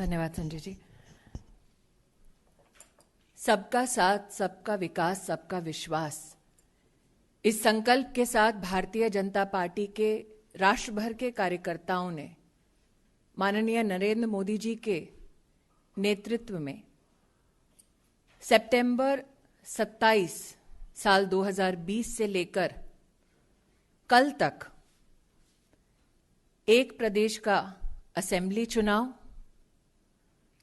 धन्यवाद संजय जी। सबका साथ, सबका विकास, सबका विश्वास, इस संकल्प के साथ भारतीय जनता पार्टी के राष्ट्र भर के कार्यकर्ताओं ने माननीय नरेंद्र मोदी जी के नेतृत्व में सितंबर 27 साल 2020 से लेकर कल तक एक प्रदेश का असेंबली चुनाव,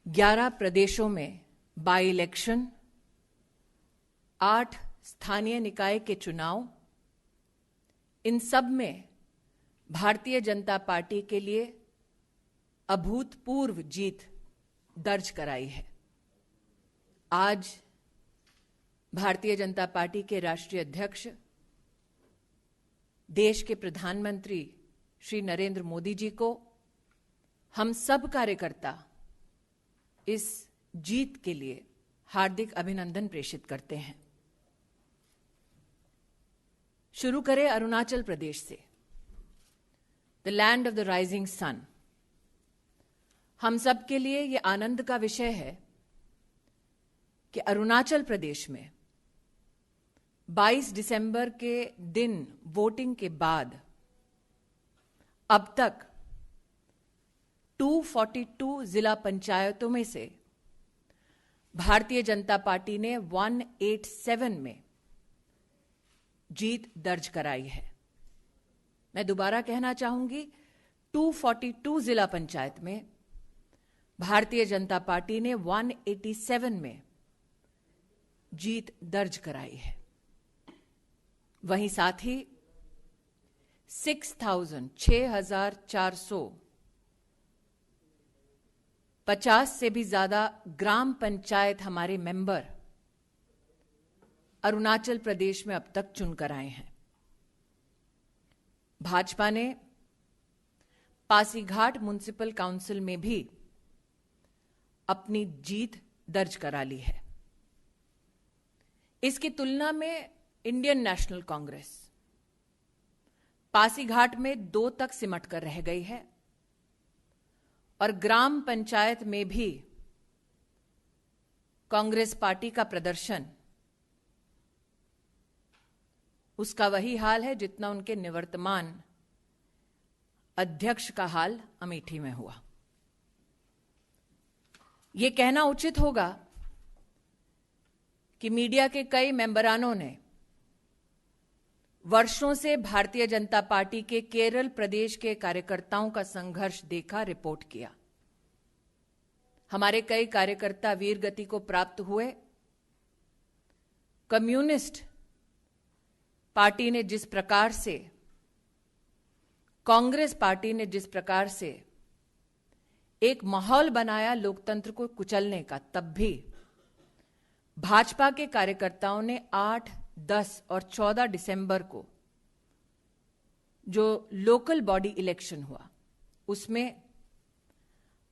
11 प्रदेशों में बाई इलेक्शन, 8 स्थानीय निकाय के चुनाव, इन सब में भारतीय जनता पार्टी के लिए अभूतपूर्व जीत दर्ज कराई है। आज भारतीय जनता पार्टी के राष्ट्रीय अध्यक्ष, देश के प्रधानमंत्री श्री नरेंद्र मोदी जी को हम सब कार्यकर्ता इस जीत के लिए हार्दिक अभिनंदन प्रेषित करते हैं। शुरू करें अरुणाचल प्रदेश से, the land of the rising sun. हम सब के लिए यह आनंद का विषय है कि अरुणाचल प्रदेश में 22 दिसंबर के दिन वोटिंग के बाद अब तक 242 जिला पंचायतों में से भारतीय जनता पार्टी ने 187 में जीत दर्ज कराई है। मैं दोबारा कहना चाहूंगी, 242 जिला पंचायत में भारतीय जनता पार्टी ने 187 में जीत दर्ज कराई है। वहीं साथ ही 6,450 से भी ज्यादा ग्राम पंचायत हमारे मेंबर अरुणाचल प्रदेश में अब तक चुनकर आए हैं। भाजपा ने पासीघाट म्युनिसिपल काउंसिल में भी अपनी जीत दर्ज करा ली है। इसकी तुलना में इंडियन नेशनल कांग्रेस पासीघाट में 2 तक सिमट कर रह गई है और ग्राम पंचायत में भी कांग्रेस पार्टी का प्रदर्शन उसका वही हाल है जितना उनके निवर्तमान अध्यक्ष का हाल अमेठी में हुआ। यह कहना उचित होगा कि मीडिया के कई मेंबरानों ने वर्षों से भारतीय जनता पार्टी के केरल प्रदेश के कार्यकर्ताओं का संघर्ष देखा, रिपोर्ट किया। हमारे कई कार्यकर्ता वीर गति को प्राप्त हुए। कम्युनिस्ट पार्टी ने जिस प्रकार से, कांग्रेस पार्टी ने जिस प्रकार से एक माहौल बनाया लोकतंत्र को कुचलने का, तब भी भाजपा के कार्यकर्ताओं ने 8, 10 और 14 दिसंबर को जो लोकल बॉडी इलेक्शन हुआ उसमें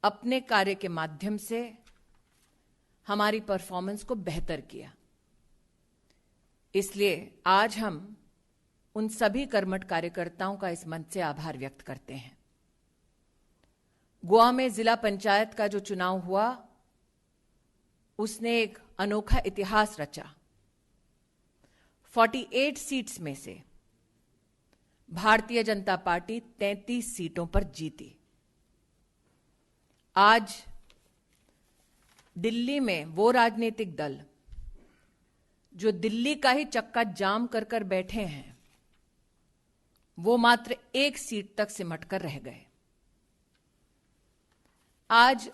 अपने कार्य के माध्यम से हमारी परफॉर्मेंस को बेहतर किया। इसलिए आज हम उन सभी कर्मठ कार्यकर्ताओं का इस मंच से आभार व्यक्त करते हैं। गोवा में जिला पंचायत का जो चुनाव हुआ उसने एक अनोखा इतिहास रचा। 48 सीट्स में से भारतीय जनता पार्टी 33 सीटों पर जीती। आज दिल्ली में वो राजनीतिक दल जो दिल्ली का ही चक्का जाम कर कर बैठे हैं, वो मात्र 1 सीट तक सिमट कर रह गए। आज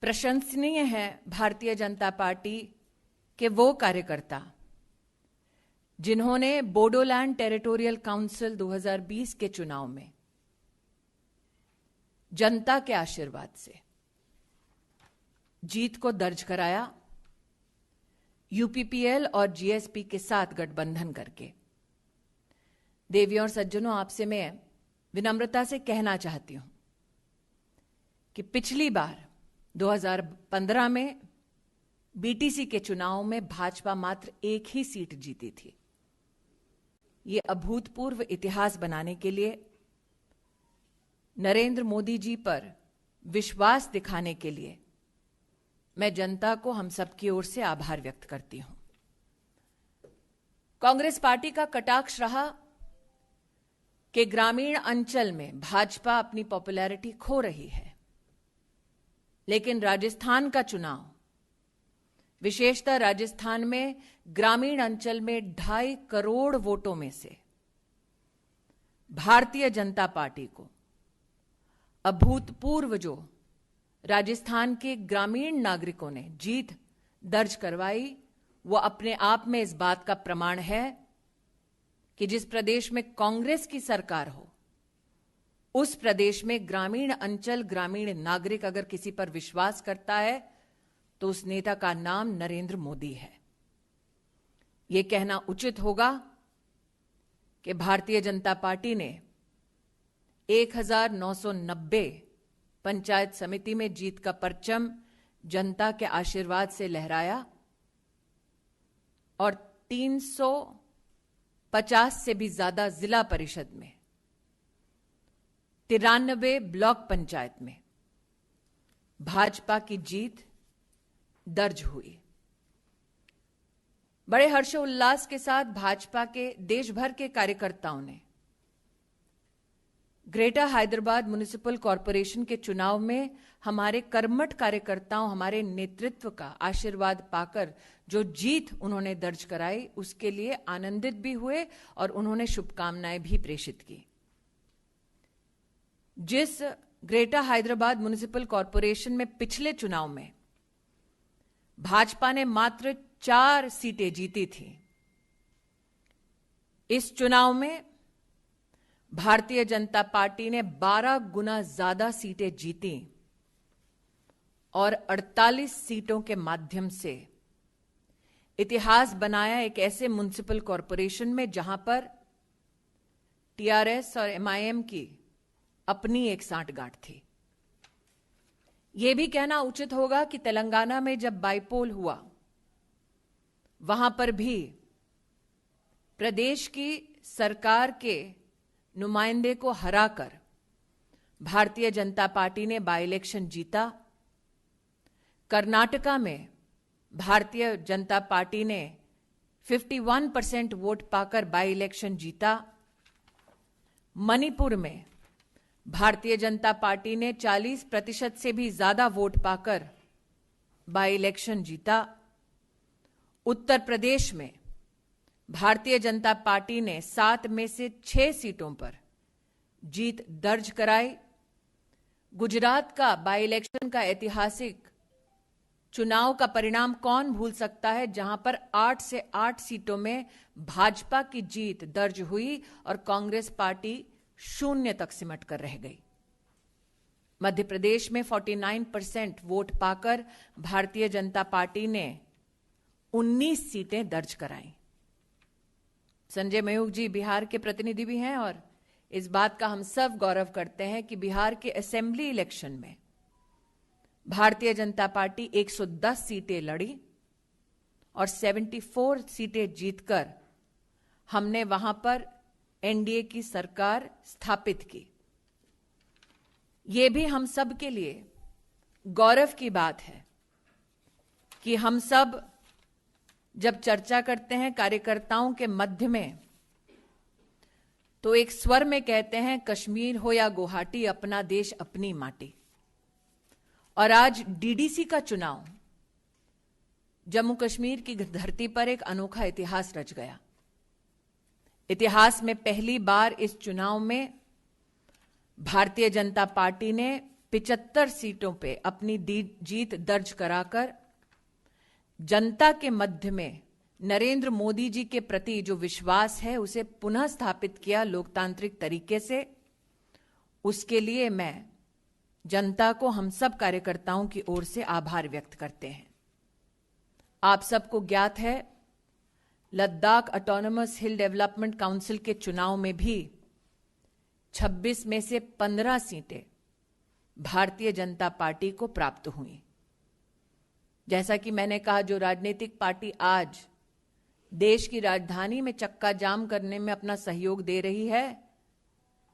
प्रशंसनीय है भारतीय जनता पार्टी के वो कार्यकर्ता जिन्होंने बोडोलैंड टेरिटोरियल काउंसिल 2020 के चुनाव में जनता के आशीर्वाद से जीत को दर्ज कराया, यूपीपीएल और जीएसपी के साथ गठबंधन करके। देवियों और सज्जनों, आपसे मैं विनम्रता से कहना चाहती हूं कि पिछली बार 2015 में बीटीसी के चुनाव में भाजपा मात्र 1 ही सीट जीती थी। ये अभूतपूर्व इतिहास बनाने के लिए, नरेंद्र मोदी जी पर विश्वास दिखाने के लिए मैं जनता को हम सबकी ओर से आभार व्यक्त करती हूं। कांग्रेस पार्टी का कटाक्ष रहा कि ग्रामीण अंचल में भाजपा अपनी पॉपुलैरिटी खो रही है, लेकिन राजस्थान का चुनाव, विशेषतः राजस्थान में ग्रामीण अंचल में 2.5 करोड़ वोटों में से भारतीय जनता पार्टी को अभूतपूर्व जो राजस्थान के ग्रामीण नागरिकों ने जीत दर्ज करवाई, वो अपने आप में इस बात का प्रमाण है कि जिस प्रदेश में कांग्रेस की सरकार हो, उस प्रदेश में ग्रामीण अंचल, ग्रामीण नागरिक अगर किसी पर विश्वास करता है तो उस नेता का नाम नरेंद्र मोदी है। यह कहना उचित होगा कि भारतीय जनता पार्टी ने 1990 पंचायत समिति में जीत का परचम जनता के आशीर्वाद से लहराया और 350 से भी ज्यादा जिला परिषद में, 93 ब्लॉक पंचायत में भाजपा की जीत दर्ज हुई। बड़े हर्षोल्लास के साथ भाजपा के देश भर के कार्यकर्ताओं ने ग्रेटर हैदराबाद म्युनिसिपल कॉरपोरेशन के चुनाव में हमारे कर्मठ कार्यकर्ताओं, हमारे नेतृत्व का आशीर्वाद पाकर जो जीत उन्होंने दर्ज कराई, उसके लिए आनंदित भी हुए और उन्होंने शुभकामनाएं भी प्रेषित की। जिस ग्रेटर हैदराबाद म्युनिसिपल कॉरपोरेशन में पिछले चुनाव में भाजपा ने मात्र 4 सीटें जीती थी, इस चुनाव में भारतीय जनता पार्टी ने 12 गुना ज्यादा सीटें जीती और 48 सीटों के माध्यम से इतिहास बनाया एक ऐसे म्युनिसिपल कॉरपोरेशन में जहां पर टीआरएस और एमआईएम की अपनी एक सांठगांठ थी। यह भी कहना उचित होगा कि तेलंगाना में जब बाईपोल हुआ, वहां पर भी प्रदेश की सरकार के नुमाइंदे को हराकर भारतीय जनता पार्टी ने बाई इलेक्शन जीता। कर्नाटका में भारतीय जनता पार्टी ने 51% वोट पाकर बाई इलेक्शन जीता। मणिपुर में भारतीय जनता पार्टी ने 40% से भी ज्यादा वोट पाकर बाई इलेक्शन जीता। उत्तर प्रदेश में भारतीय जनता पार्टी ने 7 में से 6 सीटों पर जीत दर्ज कराई। गुजरात का बाई इलेक्शन का ऐतिहासिक चुनाव का परिणाम कौन भूल सकता है, जहां पर 8 से 8 सीटों में भाजपा की जीत दर्ज हुई और कांग्रेस पार्टी 0 तक सिमट कर रह गई। मध्य प्रदेश में 49% वोट पाकर भारतीय जनता पार्टी ने 19 सीटें दर्ज कराई। संजय मयूख जी बिहार के प्रतिनिधि भी हैं और इस बात का हम सब गौरव करते हैं कि बिहार के असेंबली इलेक्शन में भारतीय जनता पार्टी 110 सीटें लड़ी और 74 सीटें जीतकर हमने वहां पर एनडीए की सरकार स्थापित की। यह भी हम सब के लिए गौरव की बात है कि हम सब जब चर्चा करते हैं कार्यकर्ताओं के मध्य में, तो एक स्वर में कहते हैं कश्मीर हो या गुवाहाटी, अपना देश अपनी माटी। और आज डीडीसी का चुनाव जम्मू कश्मीर की धरती पर एक अनोखा इतिहास रच गया। इतिहास में पहली बार इस चुनाव में भारतीय जनता पार्टी ने 75 सीटों पे अपनी जीत दर्ज कराकर जनता के मध्य में नरेंद्र मोदी जी के प्रति जो विश्वास है उसे पुनः स्थापित किया लोकतांत्रिक तरीके से। उसके लिए मैं जनता को, हम सब कार्यकर्ताओं की ओर से आभार व्यक्त करते हैं। आप सबको ज्ञात है, लद्दाख ऑटोनोमस हिल डेवलपमेंट काउंसिल के चुनाव में भी 26 में से 15 सीटें भारतीय जनता पार्टी को प्राप्त हुई। जैसा कि मैंने कहा, जो राजनीतिक पार्टी आज देश की राजधानी में चक्का जाम करने में अपना सहयोग दे रही है,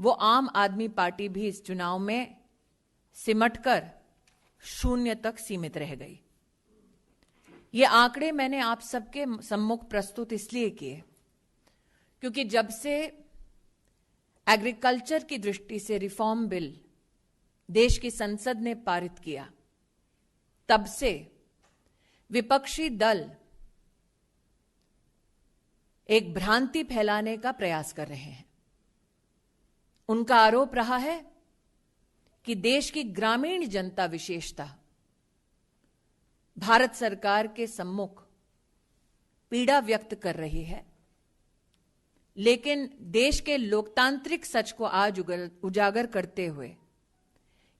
वो आम आदमी पार्टी भी इस चुनाव में सिमटकर 0 तक सीमित रह गई। ये आंकड़े मैंने आप सबके सम्मुख प्रस्तुत इसलिए किए क्योंकि जब से एग्रीकल्चर की दृष्टि से रिफॉर्म बिल देश की संसद ने पारित किया, तब से विपक्षी दल एक भ्रांति फैलाने का प्रयास कर रहे हैं। उनका आरोप रहा है कि देश की ग्रामीण जनता विशेषतः भारत सरकार के सम्मुख पीड़ा व्यक्त कर रही है, लेकिन देश के लोकतांत्रिक सच को आज उजागर करते हुए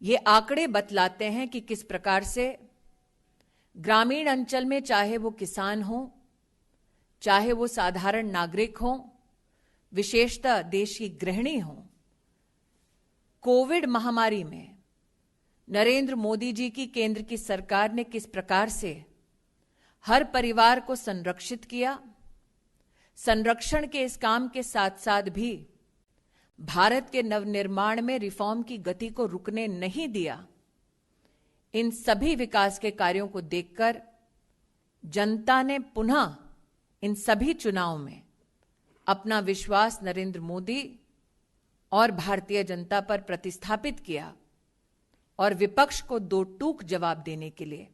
ये आंकड़े बतलाते हैं कि किस प्रकार से ग्रामीण अंचल में, चाहे वो किसान हो, चाहे वो साधारण नागरिक हो, विशेषतः देश की गृहिणी हो, कोविड महामारी में नरेंद्र मोदी जी की केंद्र की सरकार ने किस प्रकार से हर परिवार को संरक्षित किया। संरक्षण के इस काम के साथ साथ भी भारत के नवनिर्माण में रिफॉर्म की गति को रुकने नहीं दिया। इन सभी विकास के कार्यों को देखकर जनता ने पुनः इन सभी चुनावों में अपना विश्वास नरेंद्र मोदी और भारतीय जनता पर प्रतिस्थापित किया और विपक्ष को दो टूक जवाब देने के लिए